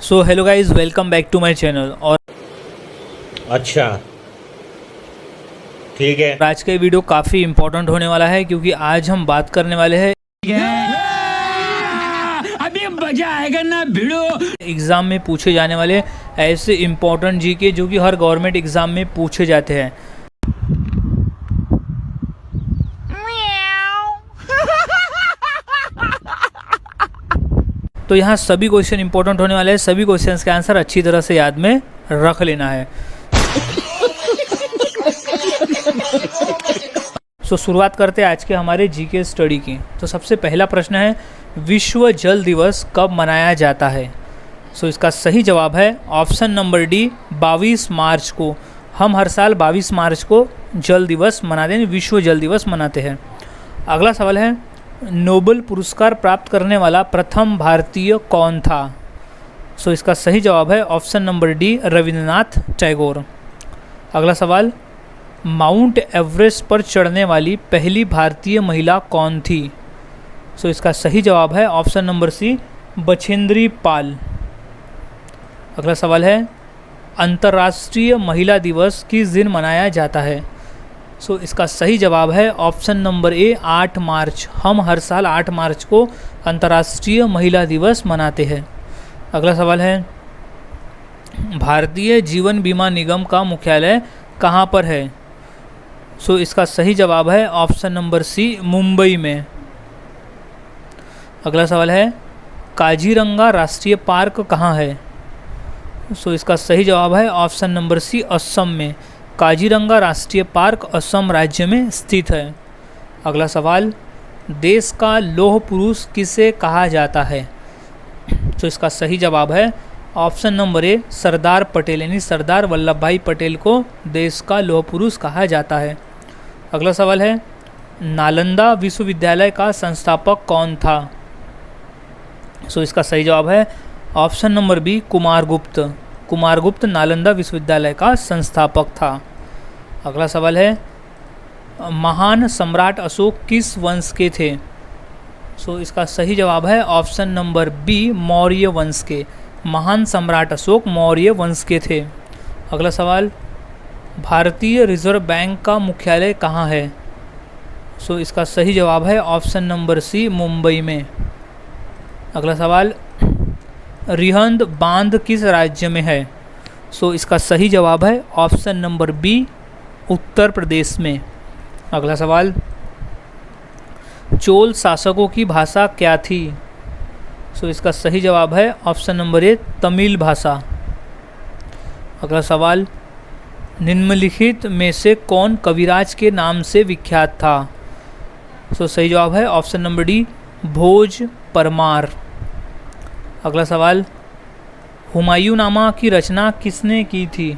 So hello guys, welcome back to my channel. और अच्छा, ठीक है। आज का वीडियो काफ़ी इम्पोर्टेंट होने वाला है क्योंकि आज हम बात करने वाले हैं अभी मजा आएगा ना भिड़ो। एग्ज़ाम में पूछे जाने वाले ऐसे इम्पोर्टेंट जीके जो कि हर गवर्नमेंट एग्ज़ाम में पूछे जाते हैं। तो यहाँ सभी क्वेश्चन इंपॉर्टेंट होने वाले हैं। सभी क्वेश्चंस के आंसर अच्छी तरह से याद में रख लेना है। शुरुआत करते हैं आज के हमारे जीके स्टडी की। तो सबसे पहला प्रश्न है, विश्व जल दिवस कब मनाया जाता है? इसका सही जवाब है ऑप्शन नंबर डी, 22 मार्च को। हम हर साल 22 मार्च को जल दिवस मनाते हैं, विश्व जल दिवस मनाते हैं। अगला सवाल है, नोबेल पुरस्कार प्राप्त करने वाला प्रथम भारतीय कौन था? इसका सही जवाब है option number D, Rabindranath Tagore. अगला सवाल, माउंट एवरेस्ट पर चढ़ने वाली पहली भारतीय महिला कौन थी? इसका सही जवाब है ऑप्शन नंबर सी, बछेंद्री पाल। अगला सवाल है, अंतर्राष्ट्रीय महिला दिवस किस दिन मनाया जाता है? इसका सही जवाब है ऑप्शन नंबर ए, 8 मार्च। हम हर साल 8 मार्च को अंतर्राष्ट्रीय महिला दिवस मनाते हैं। अगला सवाल है, भारतीय जीवन बीमा निगम का मुख्यालय कहाँ पर है? इसका सही जवाब है ऑप्शन नंबर सी, मुंबई में। अगला सवाल है, काजीरंगा राष्ट्रीय पार्क कहाँ है? इसका सही जवाब है ऑप्शन नंबर सी, असम में। काजीरंगा राष्ट्रीय पार्क असम राज्य में स्थित है। अगला सवाल, देश का लौह पुरुष किसे कहा जाता है? इसका सही जवाब है option number A, Sardar Patel, यानी सरदार वल्लभ भाई पटेल को देश का लौह पुरुष कहा जाता है। अगला सवाल है, नालंदा विश्वविद्यालय का संस्थापक कौन था? इसका सही जवाब है option number B, Kumaragupta. Kumaragupta Nalanda विश्वविद्यालय का संस्थापक था। अगला सवाल है, महान सम्राट अशोक किस वंश के थे? इसका सही जवाब है ऑप्शन नंबर बी, मौर्य वंश के। महान सम्राट अशोक मौर्य वंश के थे। अगला सवाल, भारतीय रिजर्व बैंक का मुख्यालय कहाँ है? इसका सही जवाब है ऑप्शन नंबर सी, मुंबई में। अगला सवाल, रिहंद बांध किस राज्य में है? इसका सही जवाब है option number B, Uttar Pradesh में। अगला सवाल, चोल शासकों की भाषा क्या थी? इसका सही जवाब है ऑप्शन नंबर ए, तमिल भाषा। अगला सवाल, निम्नलिखित में से कौन कविराज के नाम से विख्यात था? सही जवाब है ऑप्शन नंबर डी, भोज परमार। अगला सवाल, हुमायूंनामा की रचना किसने की थी?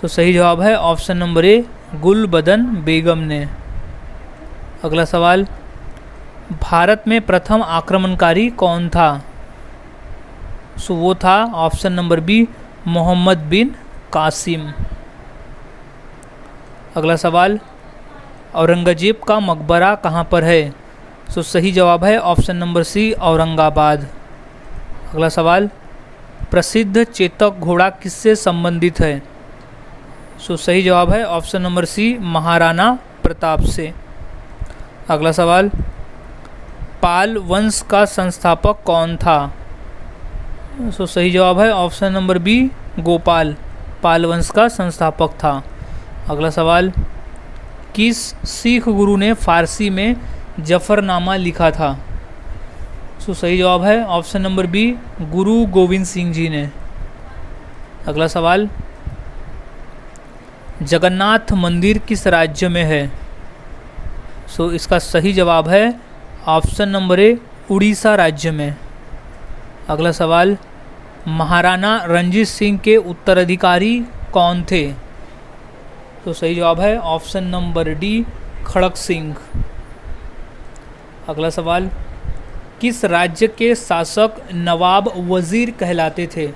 सही जवाब है ऑप्शन नंबर ए, गुलबदन बेगम ने। अगला सवाल, भारत में प्रथम आक्रमणकारी कौन था? वो था ऑप्शन नंबर बी, मोहम्मद बिन कासिम। अगला सवाल, औरंगजेब का मकबरा कहाँ पर है? सही जवाब है ऑप्शन नंबर सी, औरंगाबाद। अगला सवाल, प्रसिद्ध चेतक घोड़ा किससे संबंधित है? सही जवाब है option number C, Maharana Pratap से। अगला सवाल, पाल वंश का संस्थापक कौन था? सही जवाब है ऑप्शन नंबर बी, गोपाल। पाल वंश का संस्थापक था। अगला सवाल, किस सिख गुरु ने फारसी में जफरनामा लिखा था? सही जवाब है ऑप्शन नंबर बी, गुरु गोविंद सिंह जी ने। अगला सवाल, जगन्नाथ मंदिर किस राज्य में है? इसका सही जवाब है ऑप्शन नंबर ए, उड़ीसा राज्य में। अगला सवाल, महाराणा रणजीत सिंह के उत्तराधिकारी कौन थे? सही जवाब है ऑप्शन नंबर डी, खड़क सिंह। अगला सवाल, किस राज्य के शासक नवाब वजीर कहलाते थे?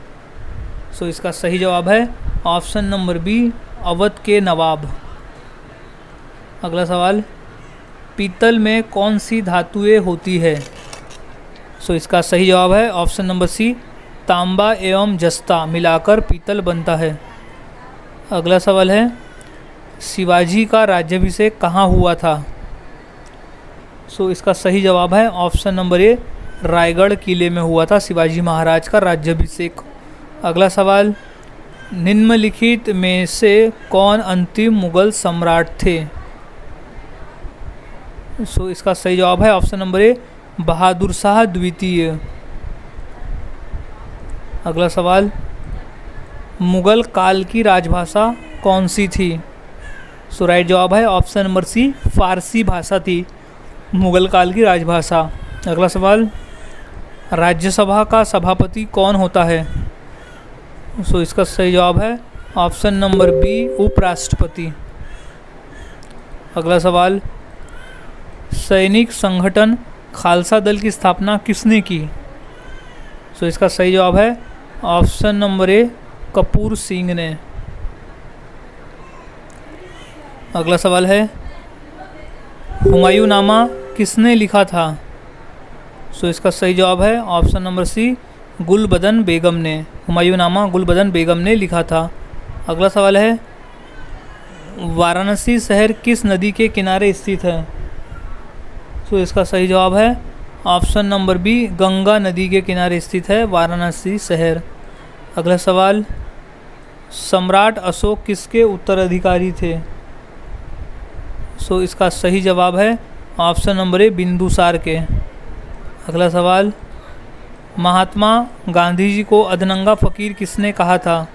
इसका सही जवाब है ऑप्शन नंबर बी, अवध के नवाब। अगला सवाल, पीतल में कौन सी धातुएं होती है? इसका सही जवाब है ऑप्शन नंबर सी, तांबा एवं जस्ता मिलाकर पीतल बनता है। अगला सवाल है, शिवाजी का राज्याभिषेक कहाँ हुआ था? इसका सही जवाब है ऑप्शन नंबर ए, रायगढ़ किले में हुआ था शिवाजी महाराज का राज्याभिषेक। अगला सवाल, निम्नलिखित में से कौन अंतिम मुगल सम्राट थे? इसका सही जवाब है option number A, Bahadur Shah द्वितीय। अगला सवाल, मुगल काल की राजभाषा कौन सी थी? राइट जवाब है ऑप्शन नंबर सी, फारसी भाषा थी मुगल काल की राजभाषा। अगला सवाल, राज्यसभा का सभापति कौन होता है? इसका सही जवाब है ऑप्शन नंबर बी, उपराष्ट्रपति। अगला सवाल, सैनिक संगठन खालसा दल की स्थापना किसने की? इसका सही जवाब है option number A, Kapoor Singh ने। अगला सवाल है, हुमायूंनामा किसने लिखा था? इसका सही जवाब है ऑप्शन नंबर सी, गुलबदन बेगम ने। हुमायूंनामा गुलबदन बेगम ने लिखा था। अगला सवाल है, वाराणसी शहर किस नदी के किनारे स्थित है? इसका सही जवाब है ऑप्शन नंबर बी, गंगा नदी के किनारे स्थित है वाराणसी शहर। अगला सवाल, सम्राट अशोक किसके उत्तराधिकारी थे? इसका सही जवाब है ऑप्शन नंबर ए, बिंदुसार के। अगला सवाल, महात्मा गांधी जी को अधनंगा फकीर किसने कहा था?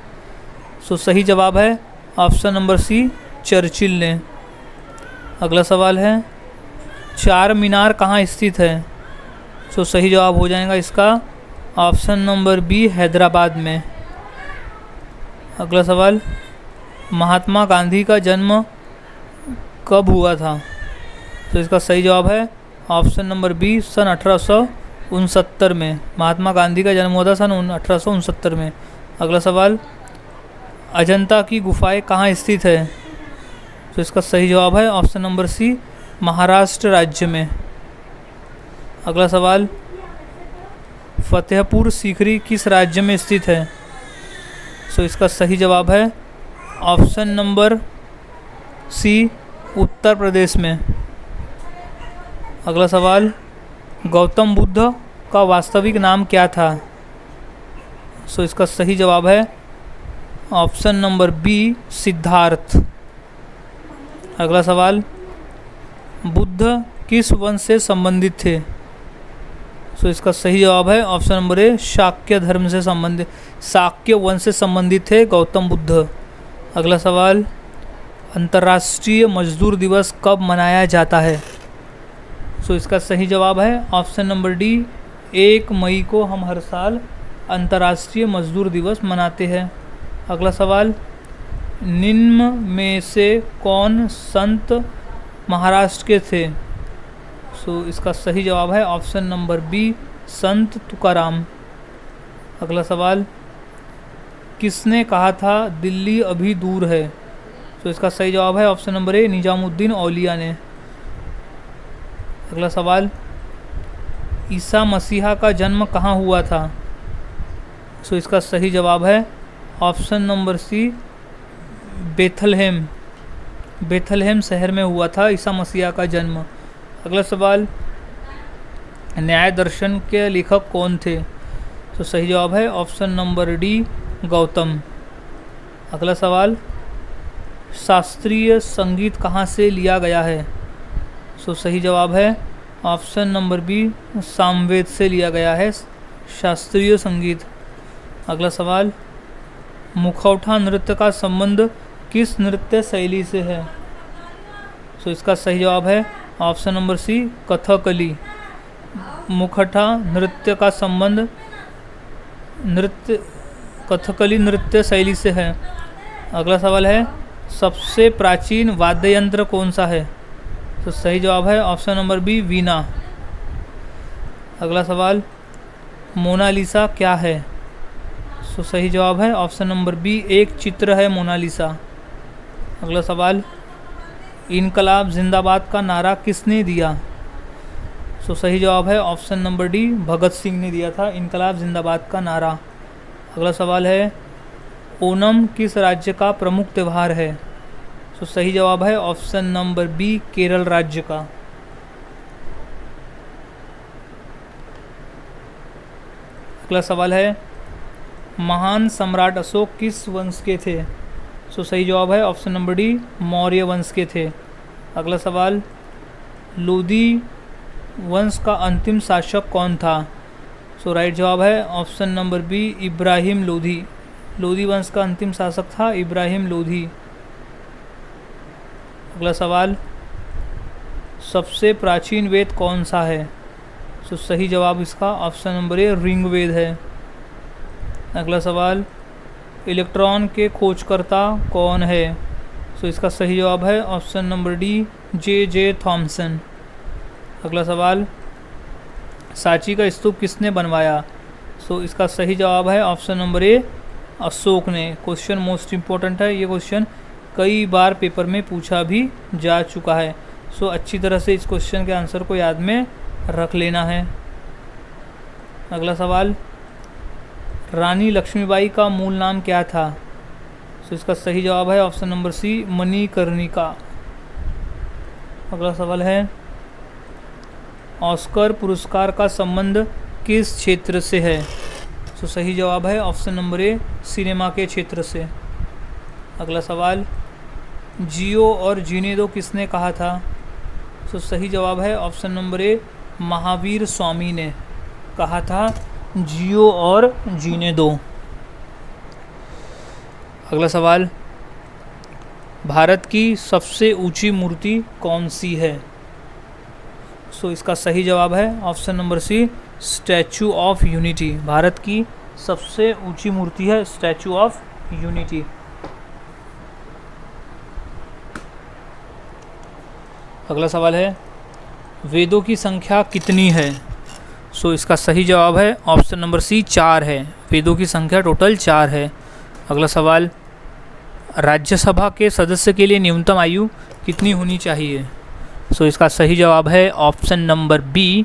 सही जवाब है ऑप्शन नंबर सी, चर्चिल ने। अगला सवाल है, चार मीनार कहाँ स्थित है? सही जवाब हो जाएगा इसका ऑप्शन नंबर बी, हैदराबाद में। अगला सवाल, महात्मा गांधी का जन्म कब हुआ था? इसका सही जवाब है ऑप्शन नंबर बी, सन 1869 में। महात्मा गांधी का जन्म हुआ था सन 1869 में। अगला सवाल, अजंता की गुफाएं कहाँ स्थित है? इसका सही जवाब है ऑप्शन नंबर सी, महाराष्ट्र राज्य में। अगला सवाल, फतेहपुर सीकरी किस राज्य में स्थित है? इसका सही जवाब है ऑप्शन नंबर सी, उत्तर प्रदेश में। अगला सवाल, गौतम बुद्ध का वास्तविक नाम क्या था? इसका सही जवाब है ऑप्शन नंबर बी, सिद्धार्थ। अगला सवाल, बुद्ध किस वंश से संबंधित थे? इसका सही जवाब है ऑप्शन नंबर ए, शाक्य धर्म से संबंधित, शाक्य वंश से संबंधित थे गौतम बुद्ध। अगला सवाल, अंतर्राष्ट्रीय मजदूर दिवस कब मनाया जाता है? इसका सही जवाब है ऑप्शन नंबर डी, 1 मई को हम हर साल अंतर्राष्ट्रीय मजदूर दिवस मनाते हैं। अगला सवाल, निम्न में से कौन संत महाराष्ट्र के थे? इसका सही जवाब है ऑप्शन नंबर बी, संत तुकाराम। अगला सवाल, किसने कहा था दिल्ली अभी दूर है? इसका सही जवाब है ऑप्शन नंबर ए, निजामुद्दीन औलिया ने। अगला सवाल, ईसा मसीहा का जन्म कहाँ हुआ था? इसका सही जवाब है option number C, Bethlehem. Bethlehem शहर में हुआ था ईसा मसीहा का जन्म। अगला सवाल, न्याय दर्शन के लेखक कौन थे? सही जवाब है ऑप्शन नंबर डी, गौतम। अगला सवाल, शास्त्रीय संगीत कहाँ से लिया गया है? सही जवाब है ऑप्शन नंबर बी, सामवेद से लिया गया है शास्त्रीय संगीत। अगला सवाल, मुखौटा नृत्य का संबंध किस नृत्य शैली से है? इसका सही जवाब है ऑप्शन नंबर सी, कथकली। मुखौटा नृत्य का संबंध कथकली नृत्य शैली से है। अगला सवाल है, सबसे प्राचीन वाद्य यंत्र कौन सा है? सही जवाब है ऑप्शन नंबर बी, वीणा। अगला सवाल, मोनालिसा क्या है? सही जवाब है ऑप्शन नंबर बी, एक चित्र है मोनालिसा। अगला सवाल, इनकलाब जिंदाबाद का नारा किसने दिया? सही जवाब है option number D, Bhagat Singh ने दिया था इनकलाब जिंदाबाद का नारा। अगला सवाल है ओणम किस राज्य का प्रमुख त्यौहार है? तो सही जवाब है ऑप्शन नंबर बी, केरल राज्य का। अगला सवाल है महान सम्राट अशोक किस वंश के थे? सो सही जवाब है ऑप्शन नंबर डी, मौर्य वंश के थे। अगला सवाल लोदी वंश का अंतिम शासक कौन था? सो राइट जवाब है option number B, Ibrahim Lodhi. Lodhi वंश का अंतिम शासक था इब्राहिम लोधी। अगला सवाल सबसे प्राचीन वेद कौन सा है? सो सही जवाब इसका ऑप्शन नंबर ए, ऋग्वेद है। अगला सवाल इलेक्ट्रॉन के खोजकर्ता कौन है? सो इसका सही जवाब है option number D, J Thomson. अगला सवाल सांची का स्तूप किसने बनवाया? सो इसका सही जवाब है ऑप्शन नंबर ए, अशोक ने। क्वेश्चन मोस्ट इम्पोर्टेंट है, ये क्वेश्चन कई बार पेपर में पूछा भी जा चुका है। सो अच्छी तरह से इस क्वेश्चन के आंसर को याद में रख लेना है। अगला सवाल रानी लक्ष्मीबाई का मूल नाम क्या था? सो इसका सही जवाब है ऑप्शन नंबर सी, मणिकर्णिका। अगला सवाल है ऑस्कर पुरस्कार का संबंध किस क्षेत्र से है? तो सही जवाब है ऑप्शन नंबर ए, सिनेमा के क्षेत्र से। अगला सवाल जियो और जीने दो किसने कहा था? तो सही जवाब है option number A, Mahavir Swami ने कहा था जियो और जीने दो। अगला सवाल भारत की सबसे ऊंची मूर्ति कौन सी है? सो इसका सही जवाब है option number C, Statue of Unity. Bharat की सबसे ऊंची मूर्ति है स्टैचू ऑफ यूनिटी। अगला सवाल है वेदों की संख्या कितनी है? सो इसका सही जवाब है ऑप्शन नंबर सी, 4 है। वेदों की संख्या टोटल 4 है। अगला सवाल राज्यसभा के सदस्य के लिए न्यूनतम आयु कितनी होनी चाहिए? सो इसका सही जवाब है ऑप्शन नंबर बी,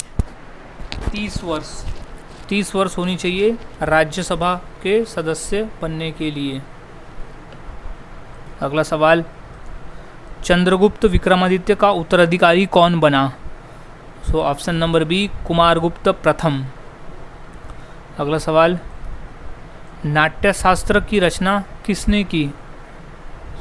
30 वर्ष। 30 वर्ष होनी चाहिए राज्यसभा के सदस्य बनने के लिए। अगला सवाल चंद्रगुप्त विक्रमादित्य का उत्तराधिकारी कौन बना? So option number B, Kumaragupta प्रथम। अगला सवाल नाट्यशास्त्र की रचना किसने की?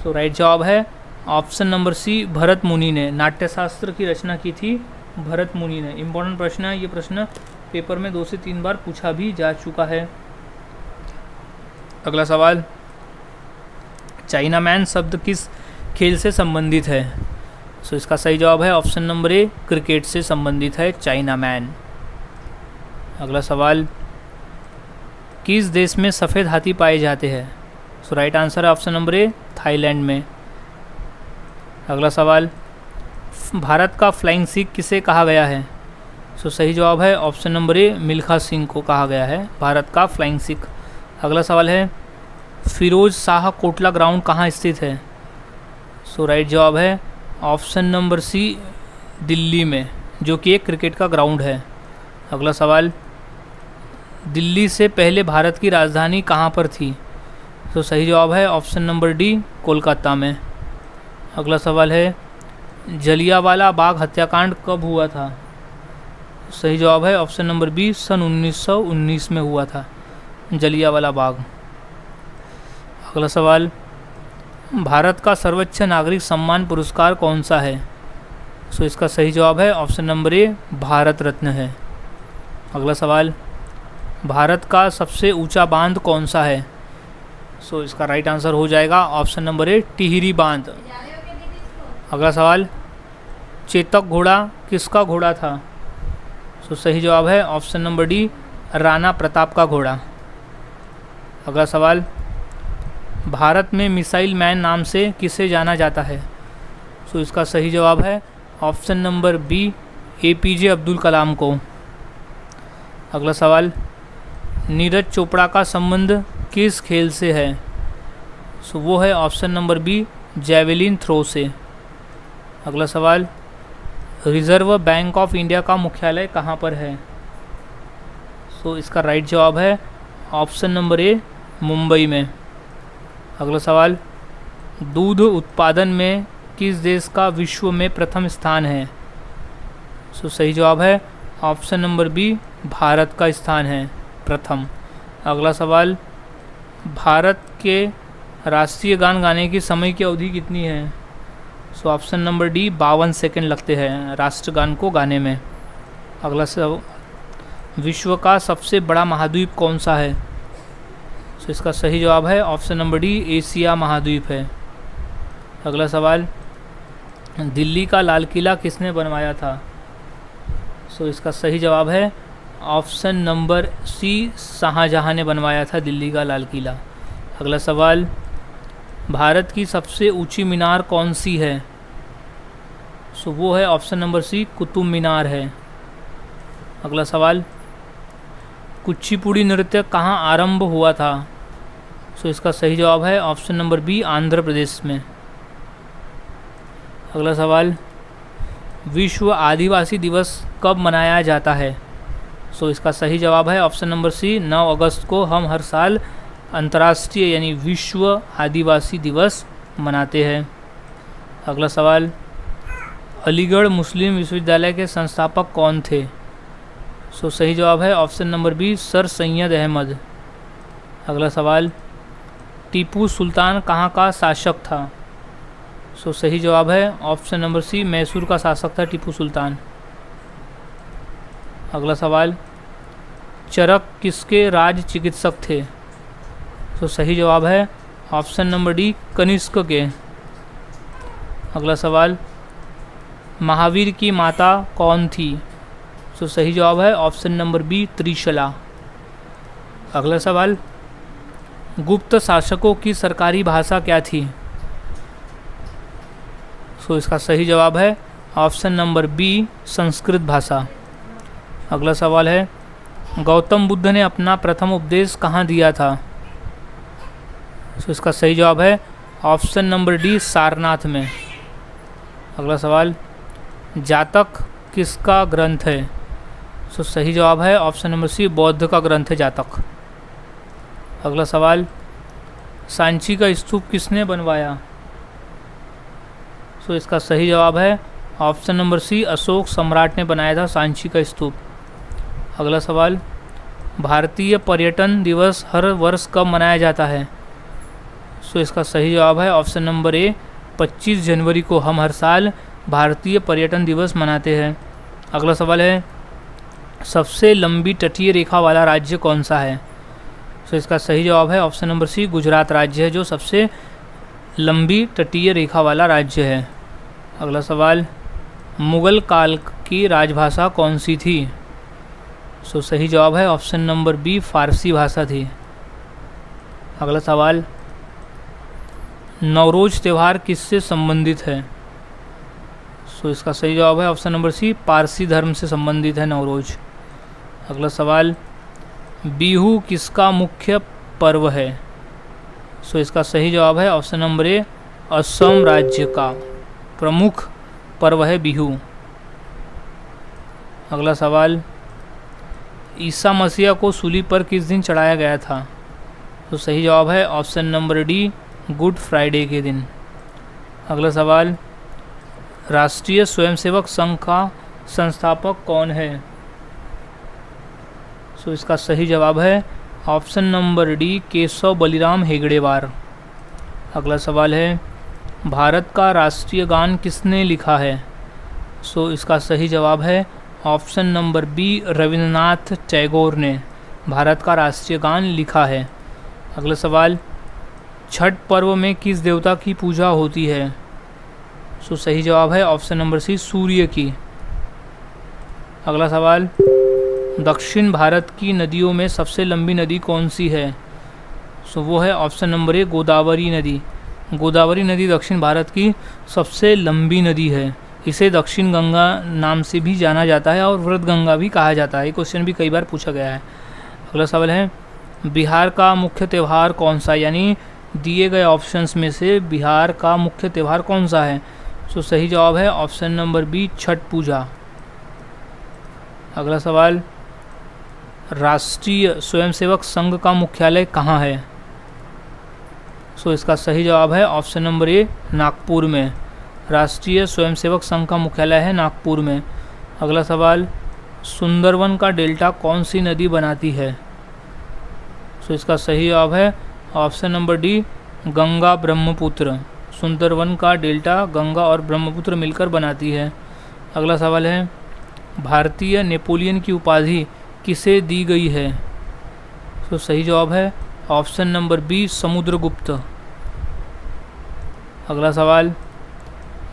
सो राइट जवाब है ऑप्शन नंबर सी, भरत मुनि ने। नाट्यशास्त्र की रचना की थी भरत मुनि ने। इम्पोर्टेंट प्रश्न है, ये प्रश्न पेपर में 2 से 3 बार पूछा भी जा चुका है। अगला सवाल चाइना मैन शब्द किस खेल से संबंधित है? सो इसका सही जवाब है ऑप्शन नंबर ए, क्रिकेट से संबंधित है चाइना मैन। अगला सवाल किस देश में सफ़ेद हाथी पाए जाते हैं? सो राइट आंसर है ऑप्शन नंबर ए, थाईलैंड में। अगला सवाल भारत का फ्लाइंग सिख किसे कहा गया है? सो सही जवाब है option number A, Milkha Singh को कहा गया है भारत का फ्लाइंग सिख। अगला सवाल है फिरोज शाह कोटला ग्राउंड कहाँ स्थित है? सो राइट जवाब है ऑप्शन नंबर सी, दिल्ली में, जो कि एक क्रिकेट का ग्राउंड है। अगला सवाल दिल्ली से पहले भारत की राजधानी कहाँ पर थी? तो सही जवाब है ऑप्शन नंबर डी, कोलकाता में। अगला सवाल है जलियांवाला बाग हत्याकांड कब हुआ था? सही जवाब है ऑप्शन नंबर बी, सन 1919 में हुआ था जलियांवाला बाग। अगला सवाल भारत का सर्वोच्च नागरिक सम्मान पुरस्कार कौन सा है? सो इसका सही जवाब है option number A, Bharat Ratna है। अगला सवाल भारत का सबसे ऊंचा बांध कौन सा है? सो इसका राइट आंसर हो जाएगा ऑप्शन नंबर ए, टिहरी बांध। अगला सवाल चेतक घोड़ा किसका घोड़ा था? सो सही जवाब है option number D, Rana Pratap का घोड़ा। अगला सवाल भारत में मिसाइल मैन नाम से किसे जाना जाता है? सो इसका सही जवाब है option number B, APJ Abdul Kalam को। अगला सवाल नीरज चोपड़ा का संबंध किस खेल से है? सो वो है option number B, javelin throw से। अगला सवाल रिज़र्व बैंक ऑफ इंडिया का मुख्यालय कहाँ पर है? सो इसका राइट जवाब है ऑप्शन नंबर ए, मुंबई में। अगला सवाल, दूध उत्पादन में किस देश का विश्व में प्रथम स्थान है? सो सही जवाब है ऑप्शन नंबर बी, भारत का स्थान है प्रथम। अगला सवाल, भारत के राष्ट्रीय गान गाने की समय की अवधि कितनी है? सो ऑप्शन नंबर डी, 52 सेकंड लगते हैं राष्ट्रगान को गाने में। अगला सवाल, विश्व का सबसे बड़ा महाद्वीप कौन सा है? सो इसका सही जवाब है ऑप्शन नंबर डी, एशिया महाद्वीप है। अगला सवाल, दिल्ली का लाल किला किसने बनवाया था? सो इसका सही जवाब है ऑप्शन नंबर सी, शाहजहां ने बनवाया था दिल्ली का लाल किला। अगला सवाल, भारत की सबसे ऊंची मीनार कौन सी है? सो वो है ऑप्शन नंबर सी, कुतुब मीनार है। अगला सवाल, कुचिपुड़ी नृत्य कहाँ आरंभ हुआ था? सो इसका सही जवाब है option number B, Andhra Pradesh में। अगला सवाल, विश्व आदिवासी दिवस कब मनाया जाता है? सो इसका सही जवाब है ऑप्शन नंबर सी, 9 अगस्त को हम हर साल अंतर्राष्ट्रीय यानी विश्व आदिवासी दिवस मनाते हैं। अगला सवाल, अलीगढ़ मुस्लिम विश्वविद्यालय के संस्थापक कौन थे? सो सही जवाब है option number B, sir Syed Ahmad. अगला सवाल, टीपू सुल्तान कहाँ का शासक था? सो सही जवाब है ऑप्शन नंबर सी, मैसूर का शासक था टीपू सुल्तान। अगला सवाल, चरक किसके राज चिकित्सक थे? तो सही जवाब है ऑप्शन नंबर डी, कनिष्क के। अगला सवाल, महावीर की माता कौन थी? तो सही जवाब है ऑप्शन नंबर बी, त्रिशला। अगला सवाल, गुप्त शासकों की सरकारी भाषा क्या थी? सो इसका सही जवाब है ऑप्शन नंबर बी, संस्कृत भाषा। अगला सवाल है, गौतम बुद्ध ने अपना प्रथम उपदेश कहाँ दिया था? सो इसका सही जवाब है ऑप्शन नंबर डी, सारनाथ में। अगला सवाल, जातक किसका ग्रंथ है? सो सही जवाब है ऑप्शन नंबर सी, बौद्ध का ग्रंथ है जातक। अगला सवाल, सांची का स्तूप किसने बनवाया? सो इसका सही जवाब है ऑप्शन नंबर सी, अशोक सम्राट ने बनाया था सांची का स्तूप। अगला सवाल, भारतीय पर्यटन दिवस हर वर्ष कब मनाया जाता है? सो इसका सही जवाब है ऑप्शन नंबर ए, 25 जनवरी को हम हर साल भारतीय पर्यटन दिवस मनाते हैं। अगला सवाल है, सबसे लंबी तटीय रेखा वाला राज्य कौन सा है? सो इसका सही जवाब है ऑप्शन नंबर सी, गुजरात राज्य है जो सबसे लंबी तटीय रेखा वाला राज्य है। अगला सवाल, मुगल काल की राजभाषा कौन सी थी? सो सही जवाब है ऑप्शन नंबर बी, फारसी भाषा थी। अगला सवाल, नवरोज त्यौहार किससे संबंधित है? सो इसका सही जवाब है ऑप्शन नंबर सी, पारसी धर्म से संबंधित है नवरोज। अगला सवाल, बिहू किसका मुख्य पर्व है? सो इसका सही जवाब है ऑप्शन नंबर ए, असम राज्य का प्रमुख पर्व है बिहू। अगला सवाल, ईसा मसीह को सूली पर किस दिन चढ़ाया गया था? तो सही जवाब है option number D, good Friday के दिन। अगला सवाल, राष्ट्रीय स्वयंसेवक संघ का संस्थापक कौन है? सो इसका सही जवाब है option number D, Keshav Baliram हेगड़ेवार। अगला सवाल है, भारत का राष्ट्रीय गान किसने लिखा है? सो इसका सही जवाब है option number B, Rabindranath Tagore ने भारत का राष्ट्रीय गान लिखा है। अगला सवाल, छठ पर्व में किस देवता की पूजा होती है? सो सही जवाब है ऑप्शन नंबर सी, सूर्य की। अगला सवाल, दक्षिण भारत की नदियों में सबसे लंबी नदी कौन सी है? सो वो है ऑप्शन नंबर ए, गोदावरी नदी। गोदावरी नदी दक्षिण भारत की सबसे लंबी नदी है। इसे दक्षिण गंगा नाम से भी जाना जाता है और व्रत गंगा भी कहा जाता है। ये क्वेश्चन भी कई बार पूछा गया है। अगला सवाल है, बिहार का मुख्य त्यौहार कौन सा? यानी दिए गए ऑप्शंस में से बिहार का मुख्य त्यौहार कौन सा है? सो सही जवाब है ऑप्शन नंबर बी, छठ पूजा। अगला सवाल, राष्ट्रीय स्वयंसेवक संघ का मुख्यालय कहाँ है? सो इसका सही जवाब है ऑप्शन नंबर ए, नागपुर में। राष्ट्रीय स्वयंसेवक संघ का मुख्यालय है नागपुर में। अगला सवाल, सुंदरवन का डेल्टा कौन सी नदी बनाती है? सो इसका सही जवाब है option number D, Ganga Brahmaputra. Sundarban का डेल्टा गंगा और ब्रह्मपुत्र मिलकर बनाती है। अगला सवाल है, भारतीय नेपोलियन की उपाधि किसे दी गई है? तो सही जवाब है ऑप्शन नंबर बी, समुद्रगुप्त। अगला सवाल,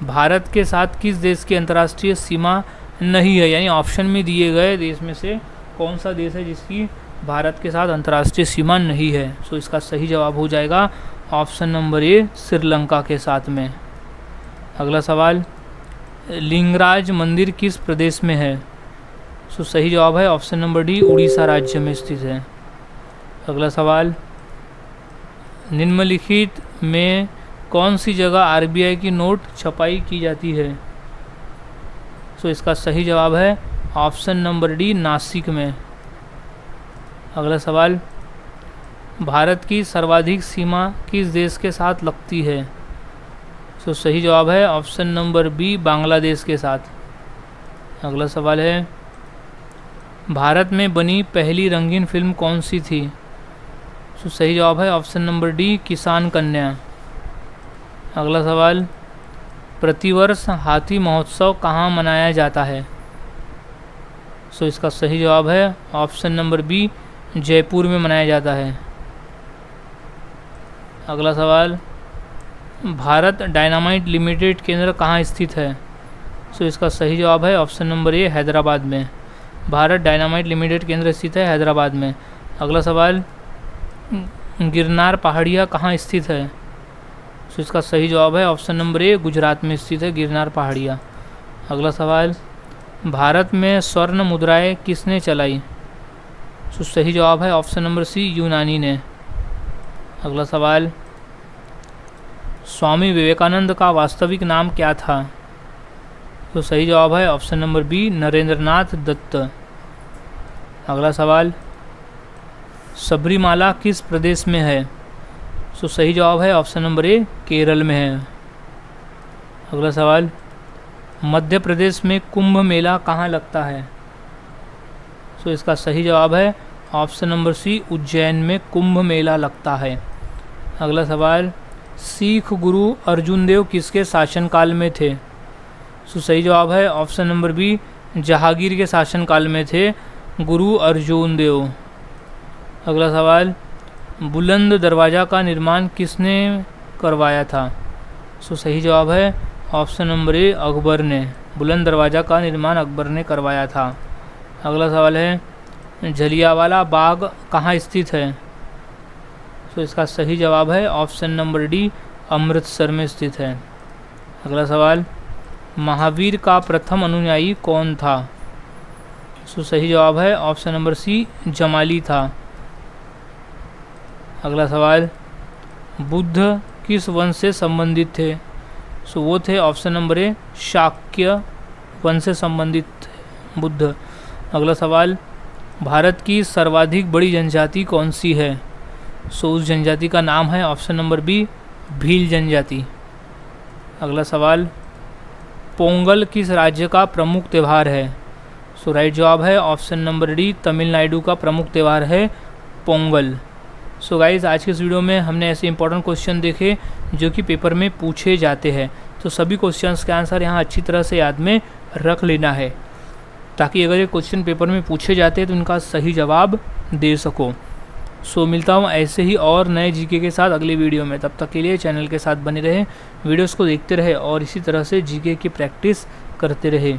भारत के साथ किस देश की अंतर्राष्ट्रीय सीमा नहीं है? यानी ऑप्शन में दिए गए देश में से कौन सा देश है जिसकी भारत के साथ अंतर्राष्ट्रीय सीमा नहीं है? सो इसका सही जवाब हो जाएगा ऑप्शन नंबर ए, श्रीलंका के साथ में। अगला सवाल, लिंगराज मंदिर किस प्रदेश में है? सो सही जवाब है ऑप्शन नंबर डी, उड़ीसा राज्य में स्थित है। अगला सवाल, निम्नलिखित में कौन सी जगह आरबीआई की नोट छपाई की जाती है? सो इसका सही जवाब है ऑप्शन नंबर डी, नासिक में। अगला सवाल, भारत की सर्वाधिक सीमा किस देश के साथ लगती है? सो सही जवाब है ऑप्शन नंबर बी, बांग्लादेश के साथ। अगला सवाल है, भारत में बनी पहली रंगीन फिल्म कौन सी थी? सो सही जवाब है ऑप्शन नंबर डी, किसान कन्या। अगला सवाल, प्रतिवर्ष हाथी महोत्सव कहाँ मनाया जाता है? सो इसका सही जवाब है ऑप्शन नंबर बी, जयपुर में मनाया जाता है। अगला सवाल, भारत डायनामाइट लिमिटेड केंद्र कहाँ स्थित है? सो इसका सही जवाब है ऑप्शन नंबर ए, हैदराबाद में। भारत डायनामाइट लिमिटेड केंद्र स्थित है हैदराबाद में। अगला सवाल, गिरनार पहाड़ियाँ कहाँ स्थित है? सो इसका सही जवाब है ऑप्शन नंबर ए, गुजरात में स्थित है गिरनार पहाड़ियाँ। अगला सवाल, भारत में स्वर्ण मुद्राएं किसने चलाई? सो सही जवाब है ऑप्शन नंबर सी, यूनानी ने। अगला सवाल, स्वामी विवेकानंद का वास्तविक नाम क्या था? तो सही जवाब है option number B, Narendranath Dutt. अगला सवाल, सबरीमाला किस प्रदेश में है? सो सही जवाब है ऑप्शन नंबर ए, केरल में है। अगला सवाल, मध्य प्रदेश में कुंभ मेला कहाँ लगता है? सो इसका सही जवाब है ऑप्शन नंबर सी, उज्जैन में कुंभ मेला लगता है। अगला सवाल, सिख गुरु अर्जुन देव किसके शासनकाल में थे? सो सही जवाब है ऑप्शन नंबर बी, जहांगीर के शासनकाल में थे गुरु अर्जुन देव। अगला सवाल, बुलंद दरवाज़ा का निर्माण किसने करवाया था? सो सही जवाब है ऑप्शन नंबर ए, अकबर ने। बुलंद दरवाज़ा का निर्माण अकबर ने करवाया था। अगला सवाल है, जलियांवाला बाग कहाँ स्थित है? सो इसका सही जवाब है ऑप्शन नंबर डी, अमृतसर में स्थित है। अगला सवाल, महावीर का प्रथम अनुयायी कौन था? सो सही जवाब है ऑप्शन नंबर सी, जमाली था। अगला सवाल, बुद्ध किस वंश से संबंधित थे? सो वो थे ऑप्शन नंबर ए, शाक्य वंश से संबंधित थे बुद्ध। अगला सवाल, भारत की सर्वाधिक बड़ी जनजाति कौन सी है? सो उस जनजाति का नाम है ऑप्शन नंबर बी, भील जनजाति। अगला सवाल, पोंगल किस राज्य का प्रमुख त्यौहार है? सो राइट जवाब है ऑप्शन नंबर डी, तमिलनाडु का प्रमुख त्यौहार है पोंगल। सो गाइज़, आज के इस वीडियो में हमने ऐसे इंपॉर्टेंट क्वेश्चन देखे जो कि पेपर में पूछे जाते हैं। तो सभी क्वेश्चंस के आंसर यहाँ अच्छी तरह से याद में रख लेना है, ताकि अगर ये क्वेश्चन पेपर में पूछे जाते हैं तो उनका सही जवाब दे सको। सो मिलता हूँ ऐसे ही और नए जीके के साथ अगले वीडियो में। तब तक के लिए चैनल के साथ बने रहें, वीडियोस को देखते रहे और इसी तरह से जीके की प्रैक्टिस करते रहे।